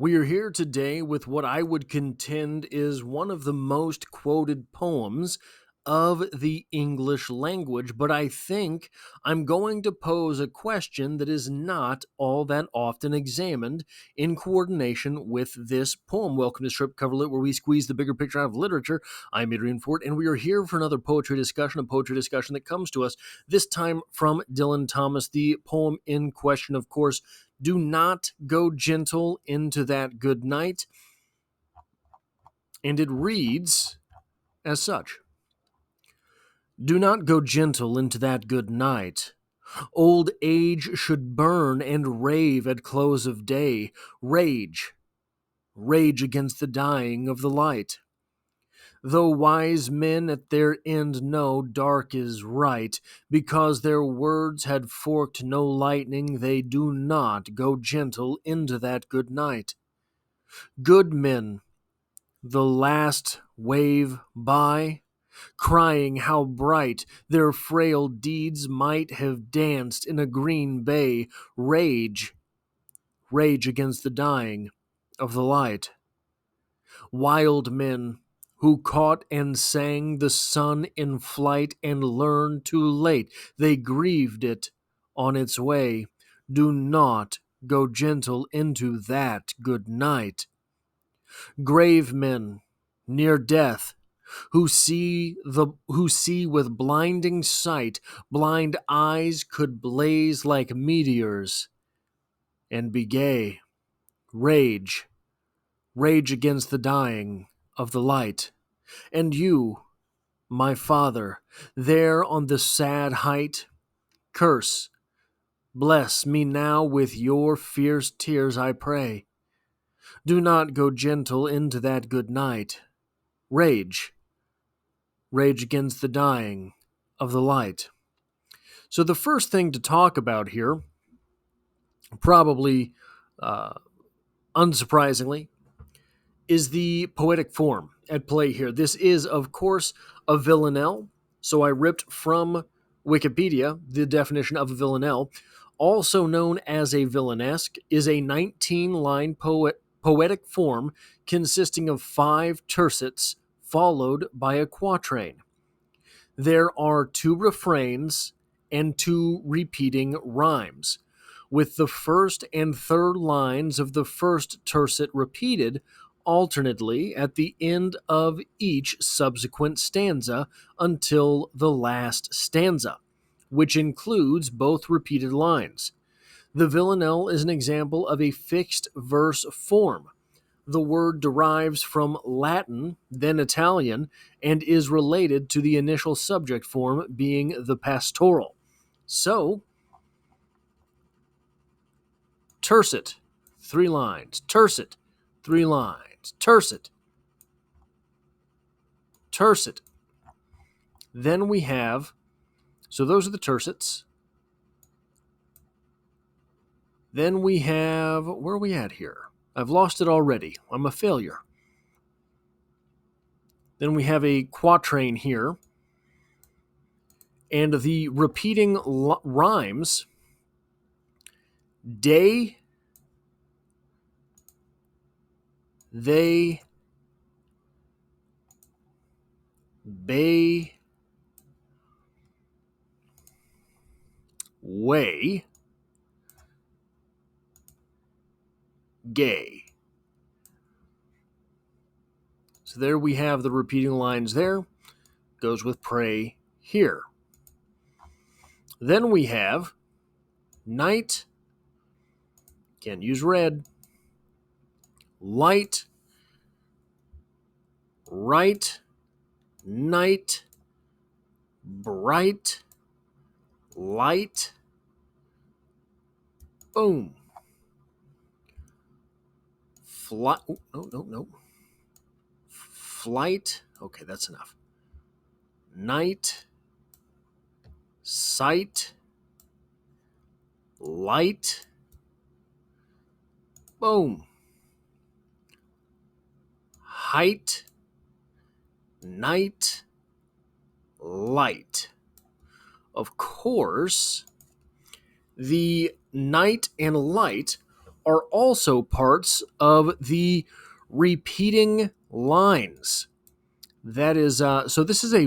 We are here today with what I would contend is one of the most quoted poems of the English language, but I think I'm going to pose a question that is not all that often examined in coordination with this poem. Welcome to Strip Coverlet, where we squeeze the bigger picture out of literature. I'm Adrian Fort, and we are here for another poetry discussion, a poetry discussion that comes to us this time from Dylan Thomas. The poem in question, of course, Do Not Go Gentle Into That Good Night. And it reads as such. Do not go gentle into that good night. Old age should burn and rave at close of day. Rage, rage against the dying of the light. Though wise men at their end know dark is right, because their words had forked no lightning, they do not go gentle into that good night. Good men, the last wave by, crying how bright their frail deeds might have danced in a green bay, rage, rage against the dying of the light. Wild men who caught and sang the sun in flight and learned too late they grieved it on its way. Do not go gentle into that good night. Grave men near death who see with blinding sight, blind eyes could blaze like meteors and be gay. Rage, rage against the dying of the light. And you, my father, there on the sad height, curse, bless me now with your fierce tears, I pray. Do not go gentle into that good night. Rage, rage against the dying of the light. So the first thing to talk about here, probably unsurprisingly, is the poetic form at play here. This is, of course, a villanelle. So I ripped from Wikipedia the definition of a villanelle. Also known as a villanesque, is a 19-line poetic form consisting of 5 tercets followed by a quatrain. There are 2 refrains and 2 repeating rhymes, with the first and third lines of the first tercet repeated alternately at the end of each subsequent stanza until the last stanza, which includes both repeated lines. The villanelle is an example of a fixed verse form. The word derives from Latin, then Italian, and is related to the initial subject form being the pastoral. So, tercet, 3 lines, tercet, 3 lines, tercet, tercet. Then we have, so those are the tercets. Then we have, where are we at here? I've lost it already. I'm a failure. Then we have a quatrain here. And the repeating rhymes, day, they, bay, way, gay. So there we have the repeating lines there. Goes with pray here. Then we have night, can't use red, light, right, night, bright, light, boom. No. Flight, okay, that's enough. Night, sight, light, boom. Height, night, light. Of course, the night and light are also parts of the repeating lines. That is so. This is a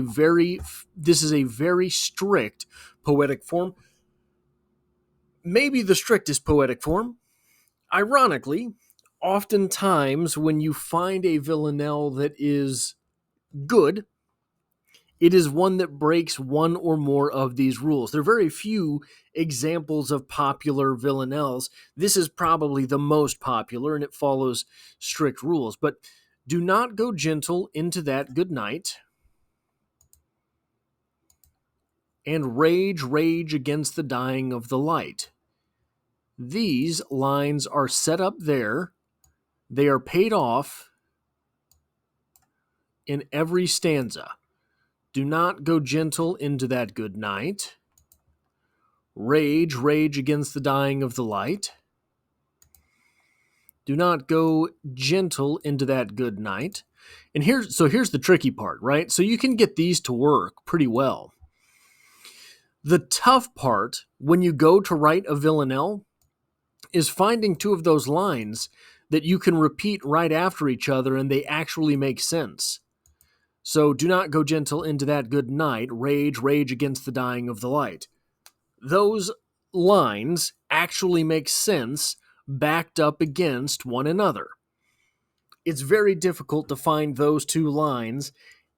very strict poetic form, maybe the strictest poetic form. Ironically, oftentimes when you find a villanelle that is good, it is one that breaks one or more of these rules. There are very few examples of popular villanelles. This is probably the most popular, and it follows strict rules. But do not go gentle into that good night, and rage, rage against the dying of the light. These lines are set up there. They are paid off in every stanza. Do not go gentle into that good night. Rage, rage against the dying of the light. Do not go gentle into that good night. And here's the tricky part, right? So you can get these to work pretty well. The tough part when you go to write a villanelle is finding two of those lines that you can repeat right after each other and they actually make sense. So do not go gentle into that good night. Rage, rage against the dying of the light. Those lines actually make sense backed up against one another. It's very difficult to find those two lines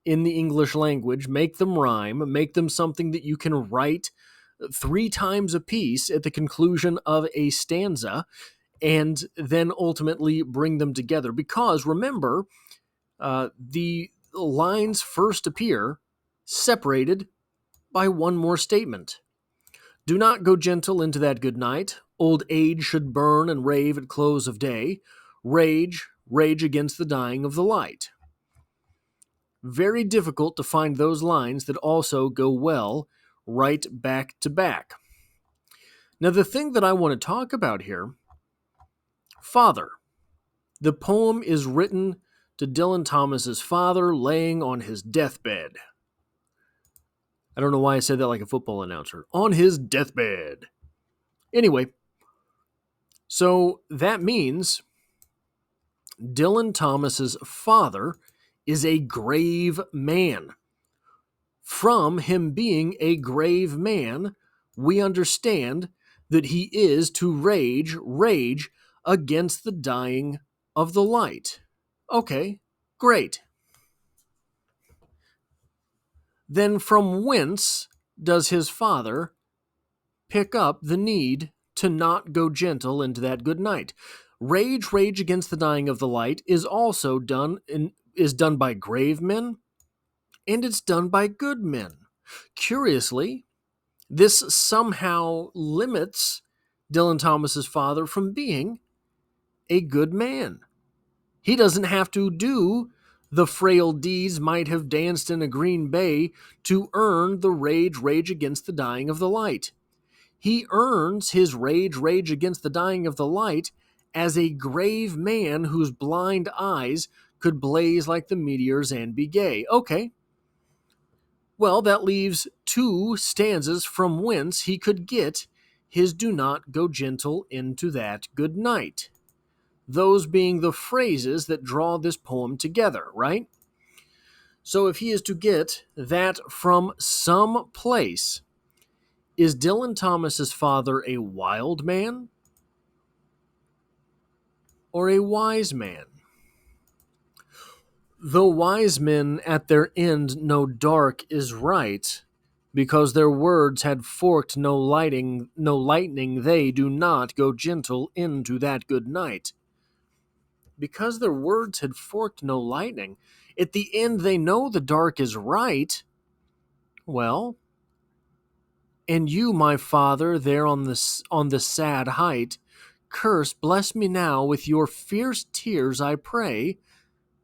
in the English language, make them rhyme, make them something that you can write 3 times a piece at the conclusion of a stanza, and then ultimately bring them together. Because remember, the lines first appear separated by one more statement. Do not go gentle into that good night. Old age should burn and rave at close of day. Rage, rage against the dying of the light. Very difficult to find those lines that also go well right back to back. Now, the thing that I want to talk about here, Father. The poem is written to Dylan Thomas's father laying on his deathbed. I don't know why I said that like a football announcer. On his deathbed. Anyway, so that means Dylan Thomas's father is a grave man. From him being a grave man, we understand that he is to rage against the dying of the light. Okay, great. Then from whence does his father pick up the need to not go gentle into that good night? Rage, rage against the dying of the light is also done by grave men, and it's done by good men. Curiously, this somehow limits Dylan Thomas's father from being a good man. He doesn't have to do the frail deeds might have danced in a green bay to earn the rage against the dying of the light. He earns his rage against the dying of the light as a grave man whose blind eyes could blaze like the meteors and be gay. Okay. Well, that leaves 2 stanzas from whence he could get his do not go gentle into that good night. Those being the phrases that draw this poem together, right? So if he is to get that from some place, is Dylan Thomas's father a wild man or a wise man? Though wise men at their end know dark is right, because their words had forked no lightning, they do not go gentle into that good night. Because their words had forked no lightning, at the end they know the dark is right. Well, and you, my father, there on the sad height, curse, bless me now with your fierce tears, I pray.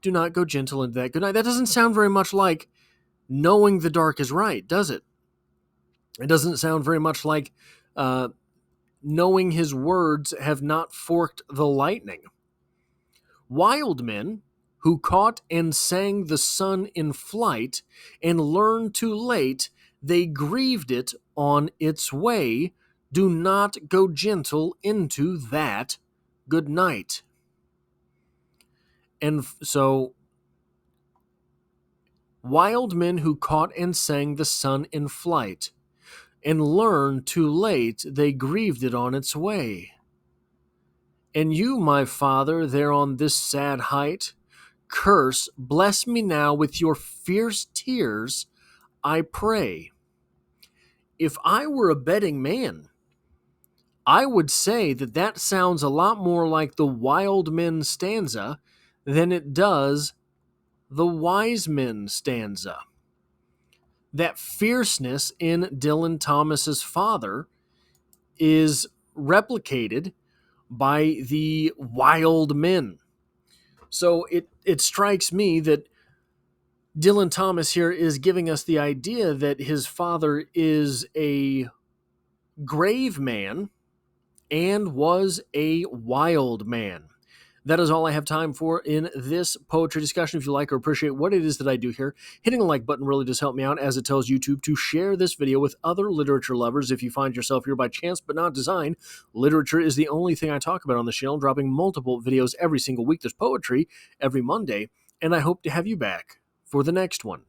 Do not go gentle into that good night. That doesn't sound very much like knowing the dark is right, does it? It doesn't sound very much like knowing his words have not forked the lightning. Wild men who caught and sang the sun in flight and learned too late they grieved it on its way, do not go gentle into that good night. And so, wild men who caught and sang the sun in flight, and learned too late they grieved it on its way. And you, my father, there on this sad height, curse, bless me now with your fierce tears, I pray. If I were a betting man, I would say that that sounds a lot more like the wild men stanza than it does the wise men stanza. That fierceness in Dylan Thomas's father is replicated by the wild men. So it strikes me that Dylan Thomas here is giving us the idea that his father is a grave man and was a wild man. That is all I have time for in this poetry discussion. If you like or appreciate what it is that I do here, hitting the like button really does help me out, as it tells YouTube to share this video with other literature lovers. If you find yourself here by chance but not design, literature is the only thing I talk about on the channel, dropping multiple videos every single week. There's poetry every Monday, and I hope to have you back for the next one.